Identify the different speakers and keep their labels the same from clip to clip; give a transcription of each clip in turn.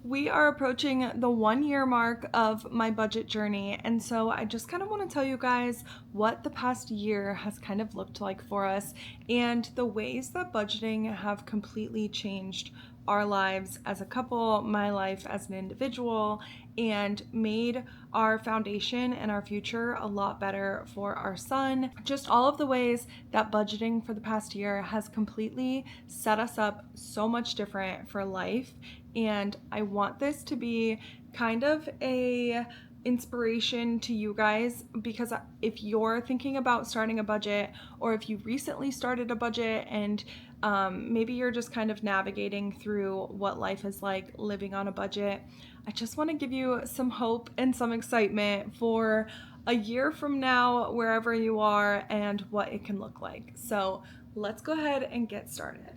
Speaker 1: We are approaching the 1 year mark of my budget journey, and so I just kind of want to tell you guys what the past year has kind of looked like for us and the ways that budgeting have completely changed our lives as a couple, my life as an individual, and made our foundation and our future a lot better for our son. Just all of the ways that budgeting for the past year has completely set us up so much different for life. And I want this to be kind of a inspiration to you guys, because if you're thinking about starting a budget, or if you recently started a budget and maybe you're just kind of navigating through what life is like living on a budget, I just want to give you some hope and some excitement for a year from now, wherever you are, and what it can look like. So let's go ahead and get started.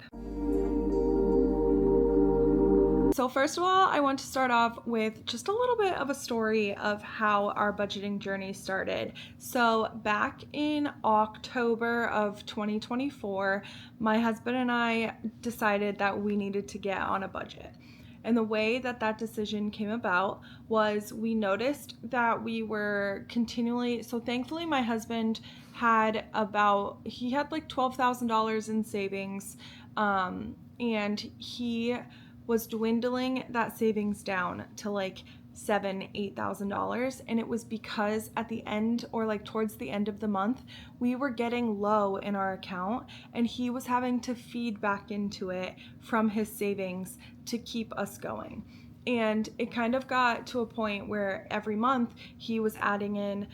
Speaker 1: So first of all, I want to start off with just a little bit of a story of how our budgeting journey started. So back in October of 2024, my husband and I decided that we needed to get on a budget. And the way that that decision came about was we noticed that we were continually, so thankfully my husband had he had like $12,000 in savings, and he was dwindling that savings down to like $7,000-8,000, and it was because at the end, or like towards the end of the month, we were getting low in our account, and he was having to feed back into it from his savings to keep us going. And it kind of got to a point where every month he was adding in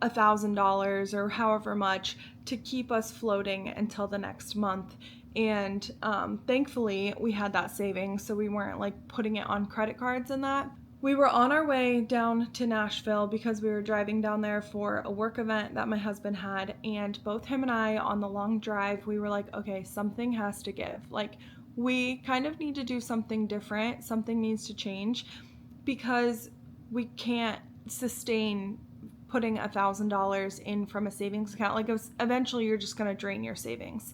Speaker 1: $1,000 or however much to keep us floating until the next month. And thankfully we had that savings, so we weren't like putting it on credit cards and that. We were on our way down to Nashville because we were driving down there for a work event that my husband had, and both him and I, on the long drive, we were like, okay, something has to give. Like, we kind of need to do something different. Something needs to change, because we can't sustain putting $1,000 in from a savings account. Like, eventually you're just going to drain your savings.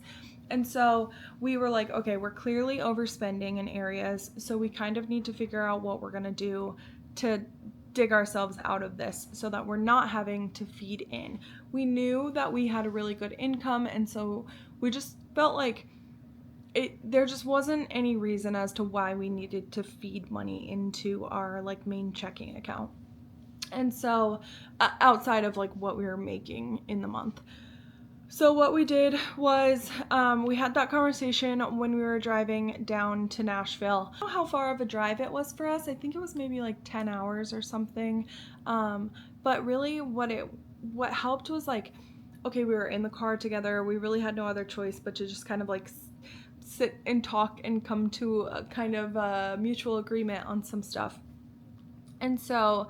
Speaker 1: And so we were like, okay, we're clearly overspending in areas, so we kind of need to figure out what we're going to do to dig ourselves out of this so that we're not having to feed in. We knew that we had a really good income, and so we just felt like there just wasn't any reason as to why we needed to feed money into our like main checking account. And so outside of like what we were making in the month. So what we did was we had that conversation when we were driving down to Nashville. I don't know how far of a drive it was for us. I think it was maybe like 10 hours or something. But really what helped was like, okay, we were in the car together. We really had no other choice but to just kind of like sit and talk and come to a kind of a mutual agreement on some stuff. And so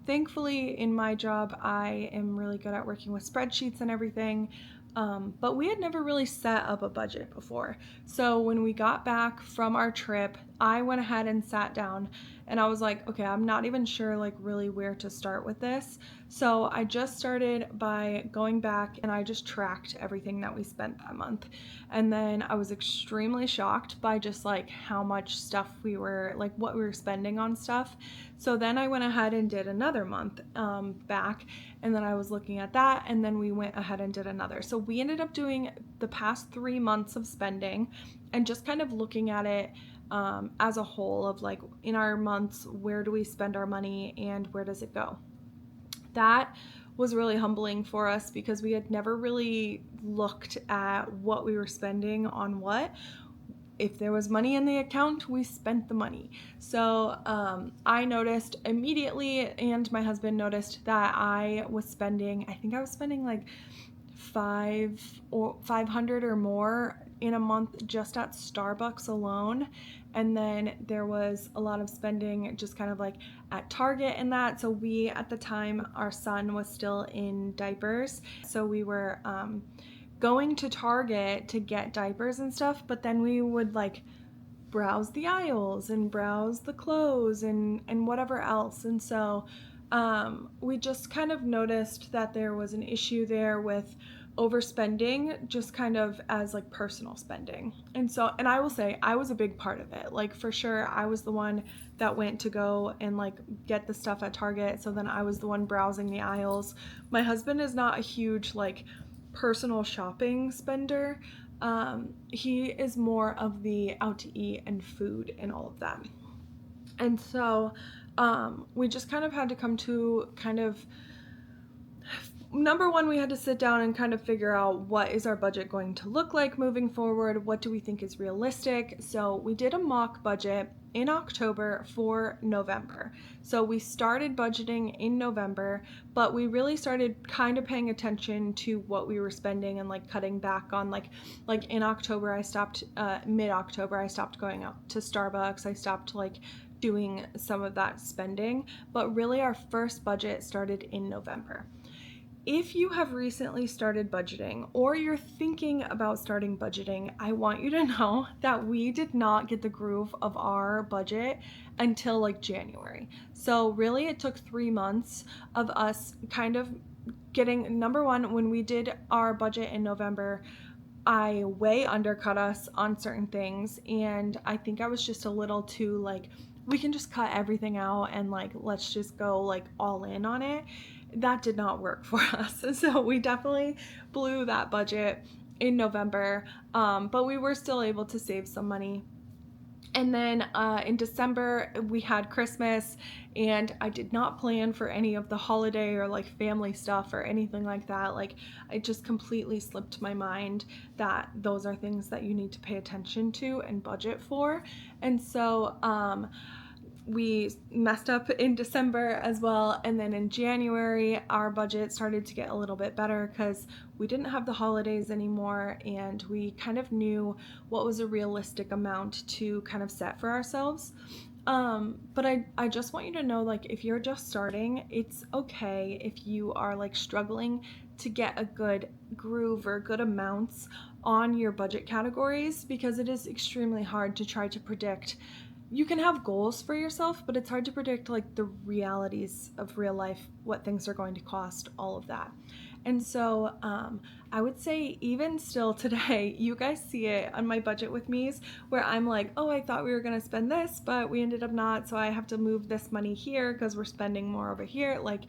Speaker 1: thankfully in my job, I am really good at working with spreadsheets and everything. But we had never really set up a budget before. So when we got back from our trip, I went ahead and sat down, and I was like, okay, I'm not even sure like really where to start with this. So I just started by going back and I just tracked everything that we spent that month. And then I was extremely shocked by just like how much stuff what we were spending on stuff. So then I went ahead and did another month back, and then I was looking at that, and then we went ahead and did another. So we ended up doing the past 3 months of spending and just kind of looking at it as a whole of like, in our months, where do we spend our money and where does it go? That was really humbling for us because we had never really looked at what we were spending on what. If there was money in the account, we spent the money. So I noticed immediately, and my husband noticed, that I was spending like 500 or more in a month just at Starbucks alone. And then there was a lot of spending just kind of like at Target and that. So we, at the time, our son was still in diapers, so we were going to Target to get diapers and stuff, but then we would like browse the aisles and browse the clothes and whatever else. And so we just kind of noticed that there was an issue there with overspending, just kind of as like personal spending. And I will say I was a big part of it. Like, for sure, I was the one that went to go and like get the stuff at Target. So then I was the one browsing the aisles. My husband is not a huge like personal shopping spender. He is more of the out to eat and food and all of that. And so we just kind of had to come to kind of, number one, we had to sit down and kind of figure out what is our budget going to look like moving forward? What do we think is realistic? So we did a mock budget in October for November. So we started budgeting in November, but we really started kind of paying attention to what we were spending and like cutting back on like in October I stopped mid-October I stopped going out to Starbucks. I stopped like doing some of that spending, but really our first budget started in November. If you have recently started budgeting or you're thinking about starting budgeting, I want you to know that we did not get the groove of our budget until like January. So really it took 3 months of us kind of getting, number one, when we did our budget in November, I way undercut us on certain things, and I think I was just a little too like, we can just cut everything out and like let's just go like all in on it. That did not work for us. So we definitely blew that budget in November, but we were still able to save some money. And then in December, we had Christmas, and I did not plan for any of the holiday or like family stuff or anything like that. Like, it just completely slipped my mind that those are things that you need to pay attention to and budget for. And so, we messed up in December as well, and then in January our budget started to get a little bit better because we didn't have the holidays anymore, and we kind of knew what was a realistic amount to kind of set for ourselves. But I just want you to know, like, if you're just starting, it's okay if you are like struggling to get a good groove or good amounts on your budget categories, because it is extremely hard to try to predict. You can have goals for yourself, but it's hard to predict like the realities of real life, what things are going to cost, all of that. And so I would say even still today, you guys see it on my budget with me's where I'm like, oh, I thought we were going to spend this, but we ended up not. So I have to move this money here because we're spending more over here. Like,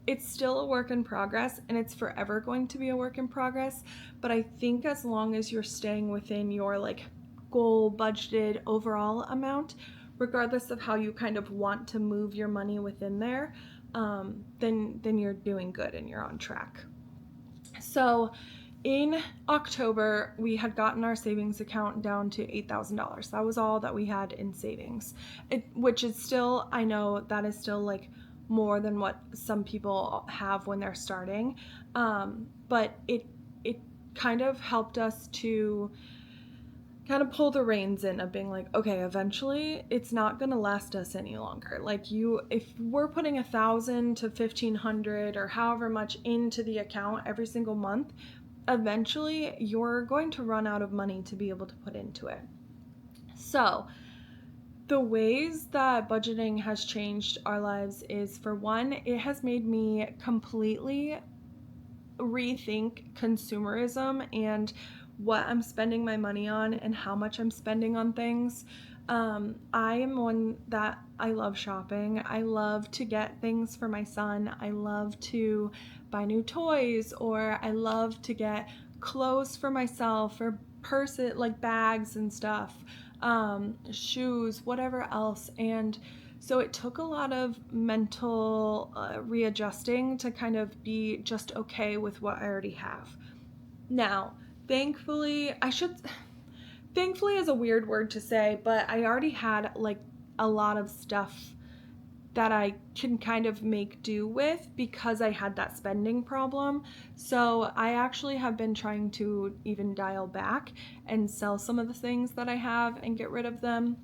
Speaker 1: it's still a work in progress, and it's forever going to be a work in progress. But I think as long as you're staying within your like goal budgeted overall amount, regardless of how you kind of want to move your money within there, then you're doing good and you're on track. So in October, we had gotten our savings account down to $8,000. That was all that we had in savings, which is still, I know that is still like more than what some people have when they're starting, but it kind of helped us to kind of pull the reins in of being like, okay, eventually it's not going to last us any longer. Like, if we're putting 1,000 to 1,500 or however much into the account every single month, eventually you're going to run out of money to be able to put into it. So the ways that budgeting has changed our lives is, for one, it has made me completely rethink consumerism and what I'm spending my money on and how much I'm spending on things. I am one that I love shopping. I love to get things for my son. I love to buy new toys, or I love to get clothes for myself, or like bags and stuff, shoes, whatever else. And so it took a lot of mental readjusting to kind of be just okay with what I already have. Now, thankfully is a weird word to say, but I already had like a lot of stuff that I can kind of make do with because I had that spending problem. So I actually have been trying to even dial back and sell some of the things that I have and get rid of them.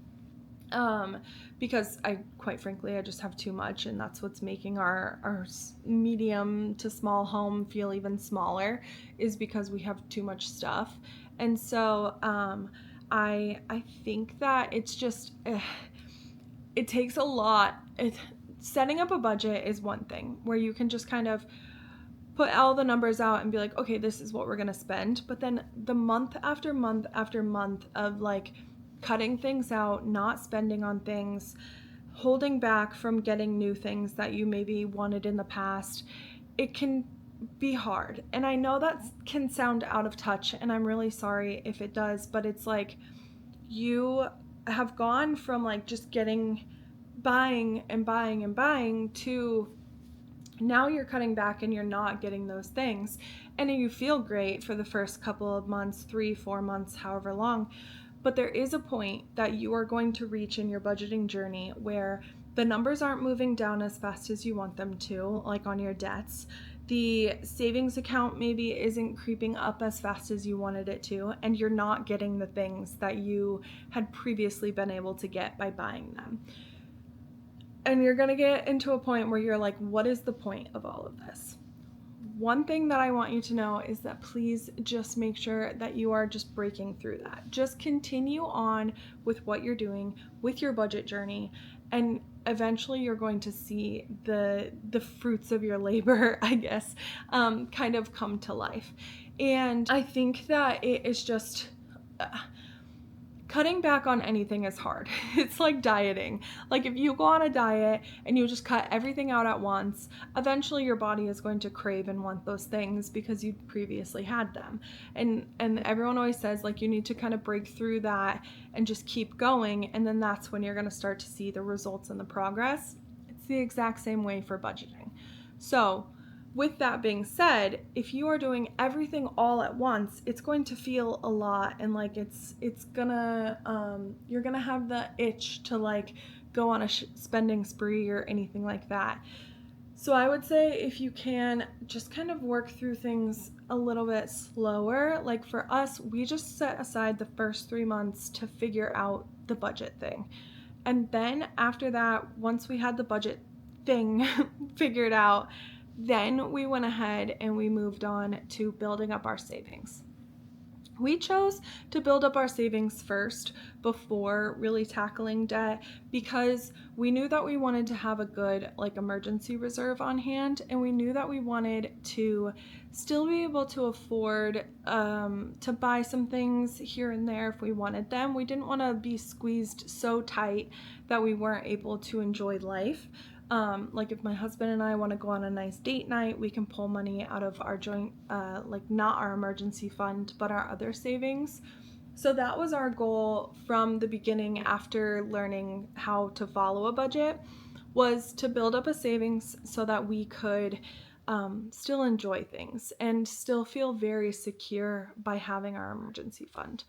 Speaker 1: Because quite frankly, I just have too much, and that's what's making our medium to small home feel even smaller, is because we have too much stuff. And so I think that it's just, it takes a lot. Setting up a budget is one thing where you can just kind of put all the numbers out and be like, okay, this is what we're going to spend. But then the month after month after month of like cutting things out, not spending on things, holding back from getting new things that you maybe wanted in the past, it can be hard. And I know that can sound out of touch, and I'm really sorry if it does, but it's like you have gone from like just buying and buying and buying to now you're cutting back and you're not getting those things. And you feel great for the first couple of months, 3-4 months, however long. But there is a point that you are going to reach in your budgeting journey where the numbers aren't moving down as fast as you want them to, like on your debts. The savings account maybe isn't creeping up as fast as you wanted it to, and you're not getting the things that you had previously been able to get by buying them. And you're going to get into a point where you're like, what is the point of all of this? One thing that I want you to know is that please just make sure that you are just breaking through that. Just continue on with what you're doing with your budget journey, and eventually you're going to see the fruits of your labor, I guess, kind of come to life. And I think that it is just cutting back on anything is hard. It's like dieting. Like if you go on a diet and you just cut everything out at once, eventually your body is going to crave and want those things because you previously had them. And everyone always says like you need to kind of break through that and just keep going, and then that's when you're going to start to see the results and the progress. It's the exact same way for budgeting. So, with that being said, if you are doing everything all at once, it's going to feel a lot, and like it's gonna you're gonna have the itch to like go on a spending spree or anything like that. So I would say if you can just kind of work through things a little bit slower. Like for us, we just set aside the first 3 months to figure out the budget thing. And then after that, once we had the budget thing figured out, then we went ahead and we moved on to building up our savings. We chose to build up our savings first before really tackling debt because we knew that we wanted to have a good like emergency reserve on hand, and we knew that we wanted to still be able to afford to buy some things here and there if we wanted them. We didn't want to be squeezed so tight that we weren't able to enjoy life. Like if my husband and I want to go on a nice date night, we can pull money out of our joint, like not our emergency fund, but our other savings. So that was our goal from the beginning after learning how to follow a budget, was to build up a savings so that we could still enjoy things and still feel very secure by having our emergency fund.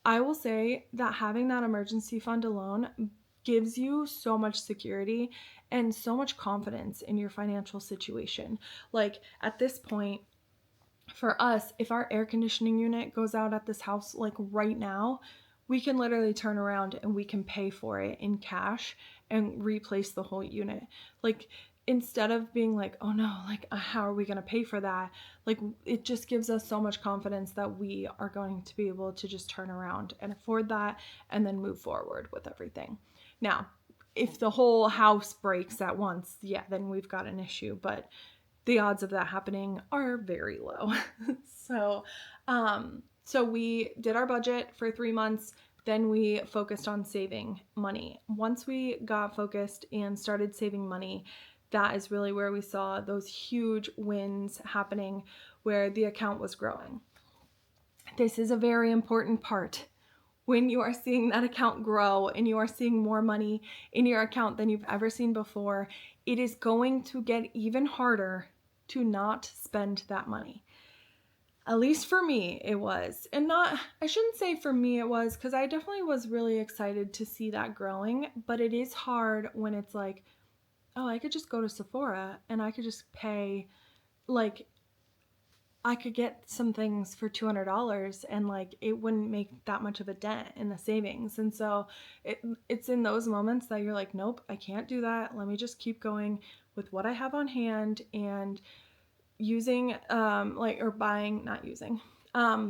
Speaker 1: I will say that having that emergency fund alone gives you so much security and so much confidence in your financial situation. Like at this point, for us, if our air conditioning unit goes out at this house like right now, we can literally turn around and we can pay for it in cash and replace the whole unit. Like instead of being like, oh no, like how are we going to pay for that? Like it just gives us so much confidence that we are going to be able to just turn around and afford that and then move forward with everything. Now, if the whole house breaks at once, yeah, then we've got an issue, but the odds of that happening are very low. So we did our budget for 3 months. Then we focused on saving money. Once we got focused and started saving money, that is really where we saw those huge wins happening where the account was growing. This is a very important part. When you are seeing that account grow and you are seeing more money in your account than you've ever seen before, it is going to get even harder to not spend that money. At least for me, it was. And I shouldn't say for me it was, because I definitely was really excited to see that growing, but it is hard when it's like, oh, I could just go to Sephora and I could just pay, like, I could get some things for $200 and like it wouldn't make that much of a dent in the savings. And so it's in those moments that you're like, nope, I can't do that. Let me just keep going with what I have on hand and using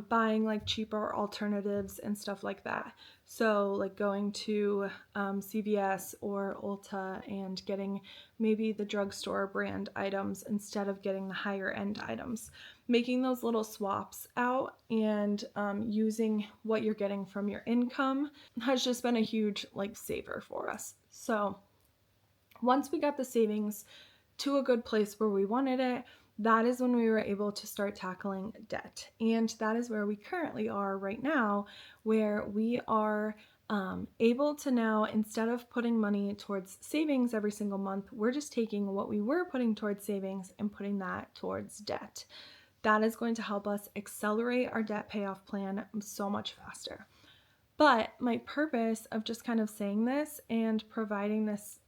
Speaker 1: buying like cheaper alternatives and stuff like that. So like going to CVS or Ulta and getting maybe the drugstore brand items instead of getting the higher end items. Making those little swaps out and using what you're getting from your income has just been a huge like saver for us. So Once we got the savings to a good place where we wanted it, that is when we were able to start tackling debt. And that is where we currently are right now, where we are able to now, instead of putting money towards savings every single month, we're just taking what we were putting towards savings and putting that towards debt. That is going to help us accelerate our debt payoff plan so much faster. But my purpose of just kind of saying this and providing this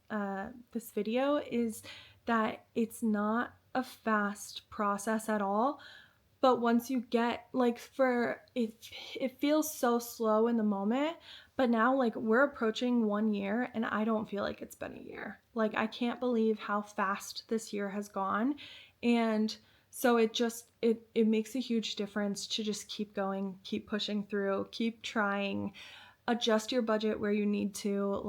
Speaker 1: video is that it's not a fast process at all. But once you get it feels so slow in the moment. But now we're approaching 1 year and I don't feel like it's been a year. I can't believe how fast this year has gone. And so it makes a huge difference to just keep going, keep pushing through, keep trying, adjust your budget where you need to,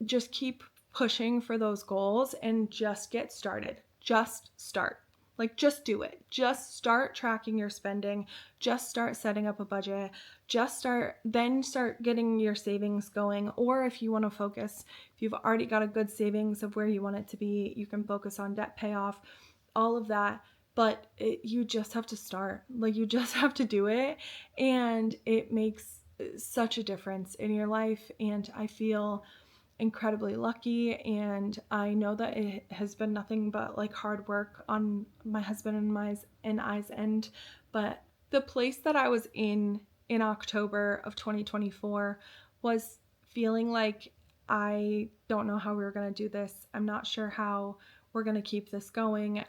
Speaker 1: just keep pushing for those goals and just get started. Just start. Just do it. Just start tracking your spending. Just start setting up a budget. Then start getting your savings going. Or if you want to focus, if you've already got a good savings of where you want it to be, you can focus on debt payoff, all of that. But you just have to start. You just have to do it. And it makes such a difference in your life. And I feel incredibly lucky, and I know that it has been nothing but hard work on my husband and I's end. But the place that I was in October of 2024 was feeling like I don't know how we were going to do this. I'm not sure how we're going to keep this going.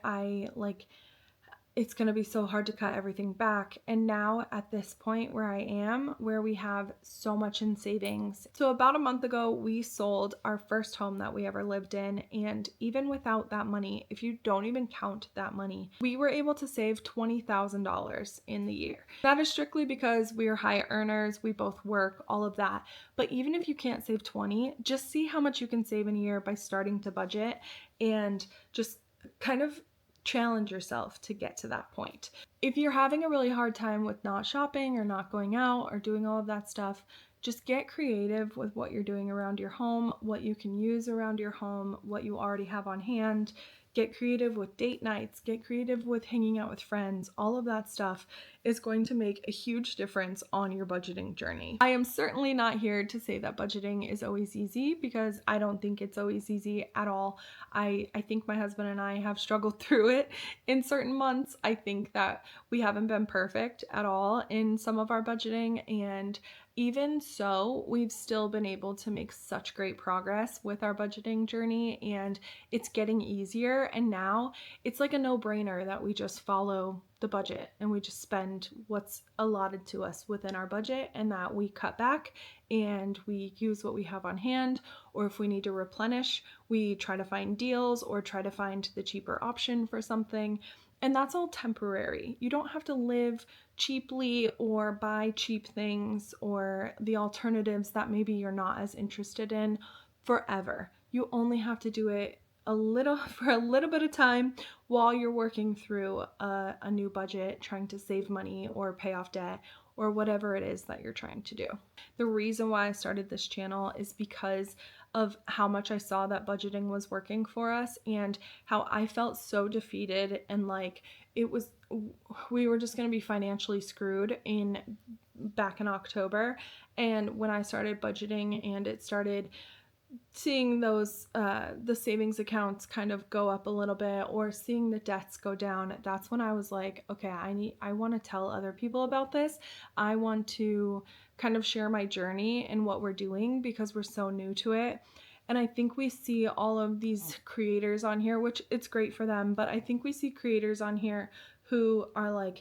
Speaker 1: It's going to be so hard to cut everything back. And now at this point where I am, where we have so much in savings. So about a month ago, we sold our first home that we ever lived in. And even without that money, if you don't even count that money, we were able to save $20,000 in the year. That is strictly because we are high earners. We both work, all of that. But even if you can't save 20, just see how much you can save in a year by starting to budget and just kind of challenge yourself to get to that point. If you're having a really hard time with not shopping or not going out or doing all of that stuff, just get creative with what you're doing around your home, what you can use around your home, what you already have on hand. Get creative with date nights, get creative with hanging out with friends. All of that stuff is going to make a huge difference on your budgeting journey. I am certainly not here to say that budgeting is always easy, because I don't think it's always easy at all. I think my husband and I have struggled through it in certain months. I think that we haven't been perfect at all in some of our budgeting, and even so, we've still been able to make such great progress with our budgeting journey, and it's getting easier. And now it's like a no-brainer that we just follow the budget and we just spend what's allotted to us within our budget, and that we cut back and we use what we have on hand, or if we need to replenish, we try to find deals or try to find the cheaper option for something. And that's all temporary. You don't have to live cheaply or buy cheap things or the alternatives that maybe you're not as interested in forever. You only have to do it for a little bit of time while you're working through a new budget, trying to save money or pay off debt or whatever it is that you're trying to do. The reason why I started this channel is because of how much I saw that budgeting was working for us, and how I felt so defeated and we were just going to be financially screwed back in October. And when I started budgeting and it started seeing those the savings accounts kind of go up a little bit, or seeing the debts go down, that's when I was like, okay, I want to tell other people about this. I want to kind of share my journey and what we're doing, because we're so new to it. And I think we see all of these creators on here, which it's great for them, but I think we see creators on here who are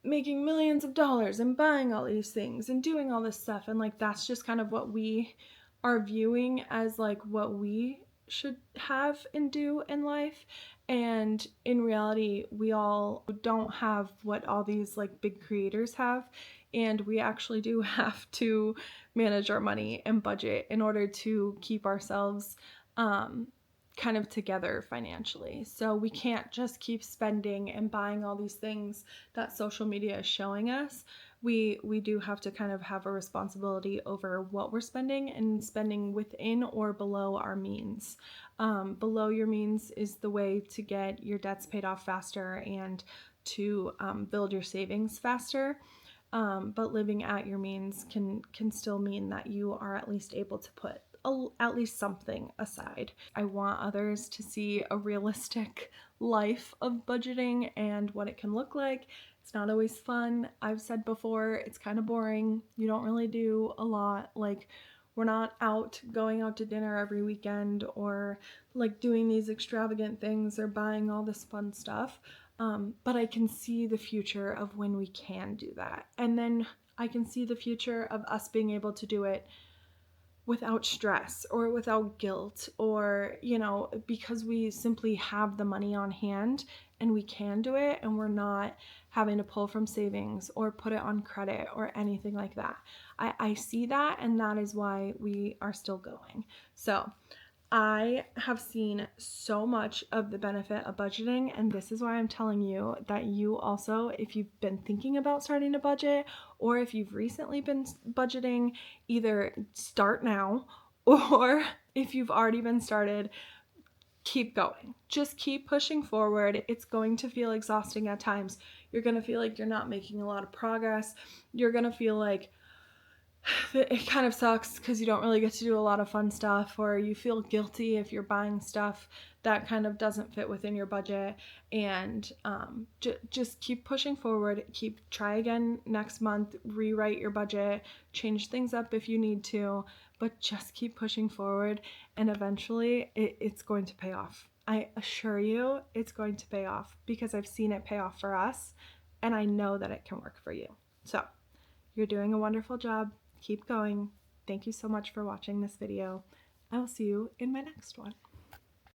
Speaker 1: making millions of dollars and buying all these things and doing all this stuff, and that's just kind of what we are viewing as what we should have and do in life. And in reality, we all don't have what all these big creators have, and we actually do have to manage our money and budget in order to keep ourselves kind of together financially. So we can't just keep spending and buying all these things that social media is showing us. We do have to kind of have a responsibility over what we're spending and spending within or below our means. Below your means is the way to get your debts paid off faster and to build your savings faster. But living at your means can still mean that you are at least able to put at least something aside. I want others to see a realistic life of budgeting and what it can look like. It's not always fun. I've said before, it's kind of boring. You don't really do a lot. Like, we're not going out to dinner every weekend or like doing these extravagant things or buying all this fun stuff. But I can see the future of when we can do that. And then I can see the future of us being able to do it without stress or without guilt, or, because we simply have the money on hand and we can do it, and we're not having to pull from savings or put it on credit or anything like that. I see that, and that is why we are still going. So I have seen so much of the benefit of budgeting, and this is why I'm telling you that you also, if you've been thinking about starting a budget or if you've recently been budgeting, either start now, or if you've already been started, keep going. Just keep pushing forward. It's going to feel exhausting at times. You're going to feel like you're not making a lot of progress. You're going to feel like it kind of sucks because you don't really get to do a lot of fun stuff, or you feel guilty if you're buying stuff that kind of doesn't fit within your budget. And just keep pushing forward. Try again next month, rewrite your budget, change things up if you need to, but just keep pushing forward, and eventually it's going to pay off. I assure you it's going to pay off, because I've seen it pay off for us, and I know that it can work for you. So you're doing a wonderful job. Keep going. Thank you so much for watching this video. I will see you in my next one.